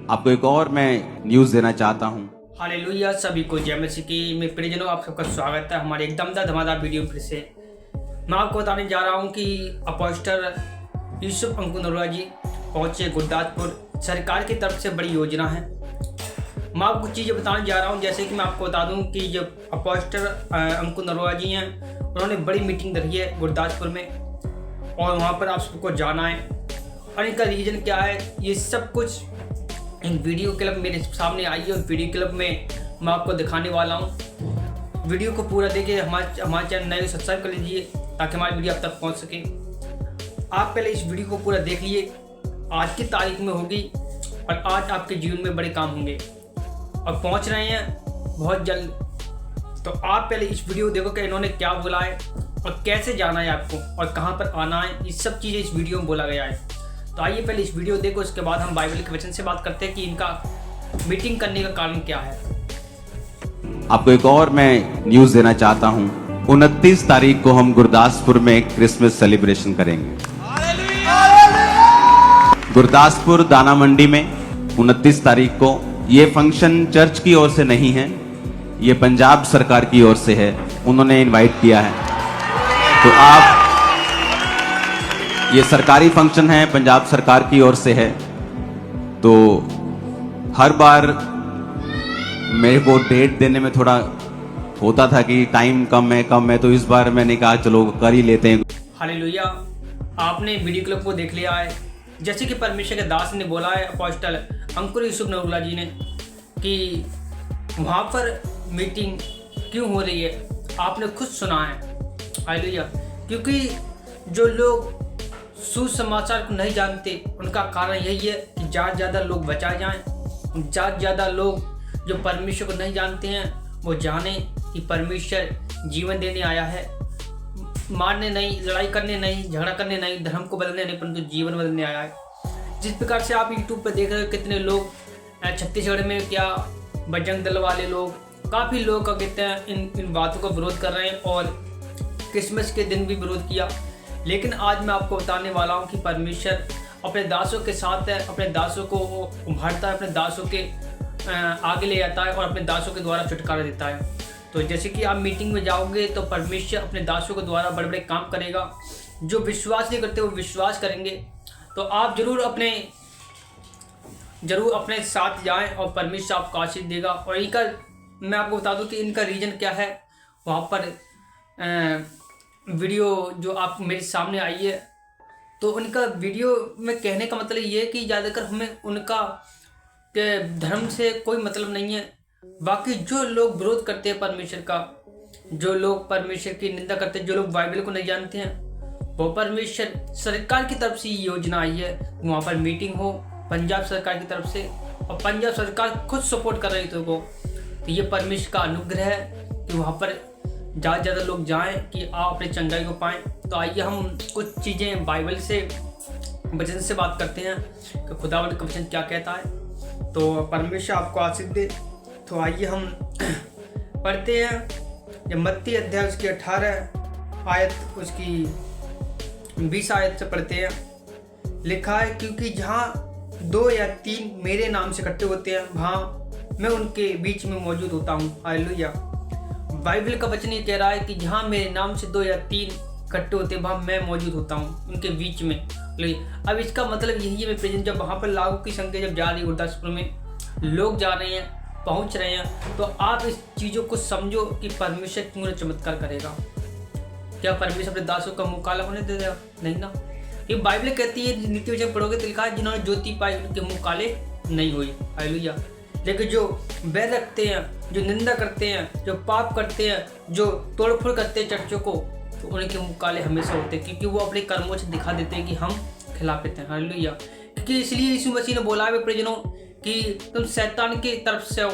आपको एक और मैं न्यूज़ देना चाहता हूँ। हालेलुया, सभी को जय मसीह की। मैं प्रियजनों, आप सबका स्वागत है हमारे एक दमदार धमाकेदार वीडियो फिर से। मैं आपको बताने जा रहा हूँ कि अपोस्टल यूसुफ अंकुर नरोला जी पहुँचे गुरदासपुर। सरकार की तरफ से बड़ी योजना है। मैं आपको कुछ चीज़ें बताने जा रहा हूँ, जैसे कि मैं आपको बता दूँ कि जब अपोस्टल अंकुर नरोला जी हैं, उन्होंने बड़ी मीटिंग रखी है गुरदासपुर में और वहाँ पर आप सबको जाना है। और इनका रीज़न क्या है, ये सब कुछ एक वीडियो क्लिप मेरे सामने आई है और वीडियो क्लिप में मैं आपको दिखाने वाला हूँ। वीडियो को पूरा देखिए। हमारे चैनल नए सब्सक्राइब कर लीजिए ताकि हमारी वीडियो आप तक पहुँच सके। आप पहले इस वीडियो को पूरा देख लीजिए। आज की तारीख में होगी और आज आपके जीवन में बड़े काम होंगे और पहुँच रहे हैं बहुत जल्द। तो आप पहले इस वीडियो को देखो कि इन्होंने क्या बोला है और कैसे जाना है आपको और कहाँ पर आना है। ये सब चीज़ें इस वीडियो में बोला गया है। तो आइए पहले इस वीडियो देखो, उसके बाद हम बाइबल के वचन से बात करते हैं कि इनका मीटिंग करने का कारण क्या है। आपको एक और मैं न्यूज़ देना चाहता हूँ। 29 तारीख को हम गुरदासपुर में क्रिसमस सेलिब्रेशन करेंगे। गुरदासपुर दाना मंडी में 29 तारीख को। ये फंक्शन चर्च की ओर से नहीं है, ये पंजाब सरकार की ओर से है। उन्होंने इनवाइट किया है। तो आप, ये सरकारी फंक्शन है, पंजाब सरकार की ओर से है। तो हर बार मेरे को डेट देने में थोड़ा होता था कि टाइम कम है, तो इस बार मैंने कहा चलो कर ही लेते हैं। हालेलुया, आपने वीडियो क्लिप को देख लिया है। जैसे कि परमेश्वर के दास ने बोला है, अपोस्टल अंकुर यूसुफ नरोला जी ने, कि वहाँ पर मीटिंग क्यों हो रही है, आपने खुद सुना है। हालेलुया, क्योंकि जो लोग सुसमाचार को नहीं जानते, उनका कारण यही है कि ज़्यादा ज़्यादा लोग बचाए जाएं। ज़्यादा ज़्यादा लोग जो परमेश्वर को नहीं जानते हैं वो जाने कि परमेश्वर जीवन देने आया है, मारने नहीं, लड़ाई करने नहीं, झगड़ा करने नहीं, धर्म को बदलने नहीं, परंतु जीवन बदलने आया है। जिस प्रकार से आप यूट्यूब पर देख रहे हो, कितने लोग छत्तीसगढ़ में क्या बजरंग दल वाले लोग, काफ़ी लोग का कहते हैं इन बातों का विरोध कर रहे हैं और क्रिसमस के दिन भी विरोध किया। लेकिन आज मैं आपको बताने वाला हूँ कि परमेश्वर अपने दासों के साथ है, अपने दासों को उभारता है, अपने दासों के आगे ले जाता है और अपने दासों के द्वारा छुटकारा देता है। तो जैसे कि आप मीटिंग में जाओगे तो परमेश्वर अपने दासों के द्वारा बड़े बड़े काम करेगा। जो विश्वास नहीं करते वो विश्वास करेंगे। तो आप जरूर अपने साथ जाएं और परमेश्वर आपको आशीष देगा। और इनका मैं आपको बता दूं कि इनका रीजन क्या है। वहाँ पर वीडियो जो आप मेरे सामने आई है, तो उनका वीडियो में कहने का मतलब ये है कि ज़्यादातर हमें उनका के धर्म से कोई मतलब नहीं है। बाकी जो लोग विरोध करते हैं परमेश्वर का, जो लोग परमेश्वर की निंदा करते हैं, जो लोग बाइबल को नहीं जानते हैं, वो परमेश्वर सरकार की तरफ से योजना आई है वहाँ पर मीटिंग हो, पंजाब सरकार की तरफ से, और पंजाब सरकार खुद सपोर्ट कर रही थी को। तो ये परमेश्वर का अनुग्रह है कि वहाँ पर ज़्यादा ज़्यादा लोग जाएं कि आप अपने चंगाई को पाएं। तो आइए हम कुछ चीज़ें बाइबल से, वचन से बात करते हैं कि खुदावंद का वचन क्या कहता है। तो परमेश्वर आपको आशीष दे। तो आइए हम पढ़ते हैं। जब मत्ती अध्याय उसकी 18 आयत, उसकी 20 आयत से पढ़ते हैं। लिखा है, क्योंकि जहाँ 2 या 3 मेरे नाम से इकट्ठे होते हैं, वहाँ मैं उनके बीच में मौजूद होता हूँ। हालेलुया। बाइबल का वचन ये कह रहा है कि जहाँ मेरे नाम से 2 या 3 इकट्ठे होते हैं, वहाँ मैं मौजूद होता हूँ उनके बीच में। अब इसका मतलब यही है, मैं प्रेजेंट जब वहाँ पर लागू की संख्या जब जा रही है, गुरदासपुर में लोग जा रहे हैं, पहुँच रहे हैं, तो आप इस चीज़ों को समझो कि परमेश्वर क्यों चमत्कार करेगा। क्या परमेश्वर अपने दासों का मुँह काला होने देगा? नहीं ना। ये बाइबल कहती है, नीति वचन पढ़ोगे तो लिखा है, जिन्होंने ज्योति पाई उनके मुँह काले नहीं हुई। हालेलुया। लेकिन जो बैर रखते हैं, जो निंदा करते हैं, जो पाप करते हैं, जो तोड़फोड़ करते हैं चर्चों को, तो उनके मुँह काले हमेशा होते हैं, क्योंकि वो अपने कर्मों से दिखा देते हैं कि हम खिलाफत हैं। हालेलुया। क्योंकि इसलिए यीशु मसीह ने बोला है प्रियजनों कि तुम शैतान की तरफ से हो,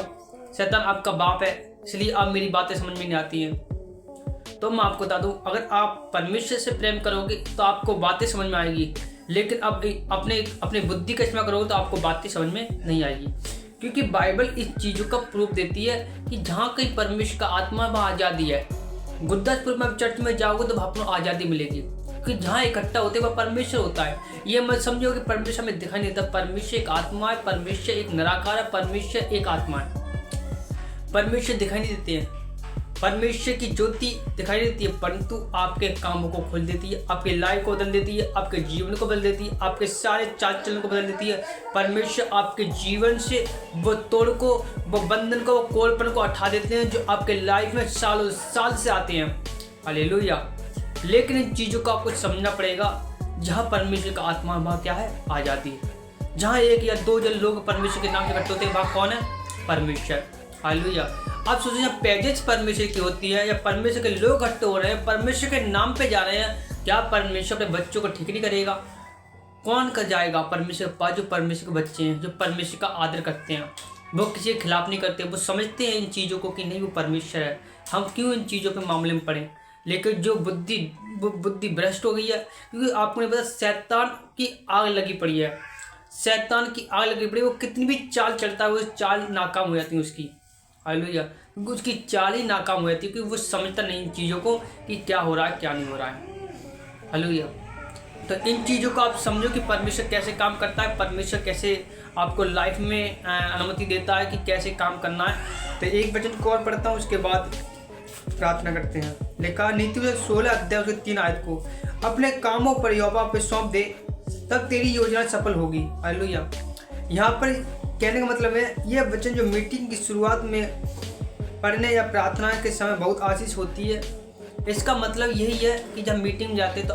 शैतान आपका बाप है, इसलिए आप मेरी बातें समझ में नहीं आती हैं। तो मैं आपको बता दूं, अगर आप परमेश्वर से प्रेम करोगे तो आपको बातें समझ में आएगी, लेकिन अब अपने बुद्धि का इस्तेमाल करोगे तो आपको बातें समझ में नहीं आएगी। क्योंकि बाइबल इस चीज़ों का प्रूफ देती है कि जहाँ कहीं परमेश्वर का आत्मा, वहाँ आज़ादी है। गुरदासपुर में चर्च में जाओगे तो वहाँ पर आज़ादी मिलेगी। क्योंकि जहाँ इकट्ठा होते हैं वह परमेश्वर होता है। ये मत समझो कि परमेश्वर हमें दिखाई नहीं देता। परमेश्वर एक आत्मा है, परमेश्वर एक निराकार है, परमेश्वर एक आत्मा है। परमेश्वर दिखाई नहीं देते हैं, परमेश्वर की ज्योति दिखाई देती है, परंतु आपके कामों को खोल देती है, आपकी लाइफ को बदल देती है, आपके जीवन को बदल देती है, आपके सारे चाल चलन को बदल देती है। परमेश्वर आपके जीवन से वो तोड़ को, वो बंधन को, वो कोलपन को हटा देते हैं जो आपके लाइफ में सालों साल से आते हैं। हालेलुया। लेकिन इन चीज़ों को आपको समझना पड़ेगा। जहाँ परमेश्वर का आत्मा वहाँ क्या है? आज़ादी है। जहाँ एक या दो जन लोग परमेश्वर के नाम से इकट्ठे होते हैं वहाँ कौन है? परमेश्वर। हालेलुया। आप सोचें जब पेजेस परमेश्वर की होती है या परमेश्वर के लोग इकट्ठे हो रहे हैं, परमेश्वर के नाम पे जा रहे हैं, क्या परमेश्वर अपने बच्चों को ठीक नहीं करेगा? कौन कर जाएगा परमेश्वर के पास? जो परमेश्वर के बच्चे हैं, जो परमेश्वर का आदर करते हैं, वो किसी के खिलाफ नहीं करते, वो समझते हैं इन चीज़ों को कि नहीं वो परमेश्वर है, हम क्यों इन चीज़ों पे मामले में पड़े। लेकिन जो बुद्धि भ्रष्ट हो गई है, क्योंकि आपको नहीं पता शैतान की आग लगी पड़ी है, शैतान की आग लगी पड़ी, वो कितनी भी चाल चलता है वो चाल नाकाम हो जाती है उसकी। हालेलुया। क्योंकि उसकी चाल ही नाकाम हो जाती है, क्योंकि वो समझता नहीं इन चीज़ों को कि क्या हो रहा है क्या नहीं हो रहा है। हालेलुया। तो इन चीज़ों को आप समझो कि परमेश्वर कैसे काम करता है, परमेश्वर कैसे आपको लाइफ में अनुमति देता है कि कैसे काम करना है। तो एक वचन को और पढ़ता हूँ, उसके बाद प्रार्थना करते हैं। लिखा नीतिवचन 16 अध्याय उसके 3 आयत को, अपने कामों पर यहोवा पे सौंप दे, तब तेरी योजना सफल होगी। हालेलुया। यहाँ पर कहने का मतलब है, यह वचन जो मीटिंग की शुरुआत में पढ़ने या प्रार्थना के समय बहुत आशीष होती है, इसका मतलब यही है कि जब मीटिंग में जाते हैं तो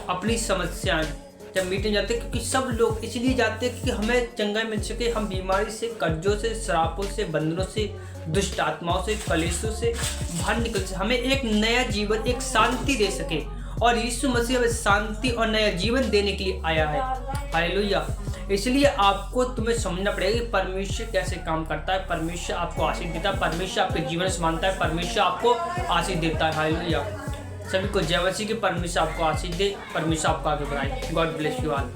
अपनी समस्याएं जब मीटिंग जाते हैं, क्योंकि सब लोग इसलिए जाते हैं कि हमें चंगाई मिल सके, हम बीमारी से, कर्जों से, श्रापों से, बंधनों से, दुष्ट आत्माओं से, कलेशों से बाहर निकल सके, हमें एक नया जीवन, एक शांति दे सके। और यीशु मसीह हमें शांति और नया जीवन देने के लिए आया है। हालेलुया। इसलिए आपको तुम्हें समझना पड़ेगा कि परमेश्वर कैसे काम करता है। परमेश्वर आपको आशीष देता है, परमेश्वर आपके जीवन से मानता है, परमेश्वर आपको आशीष देता है। हालेलुया। सभी को जय मसीह की। परमेश्वर आपको आशीष दे, परमेश्वर आपको आगे बढ़ाए। God bless you all.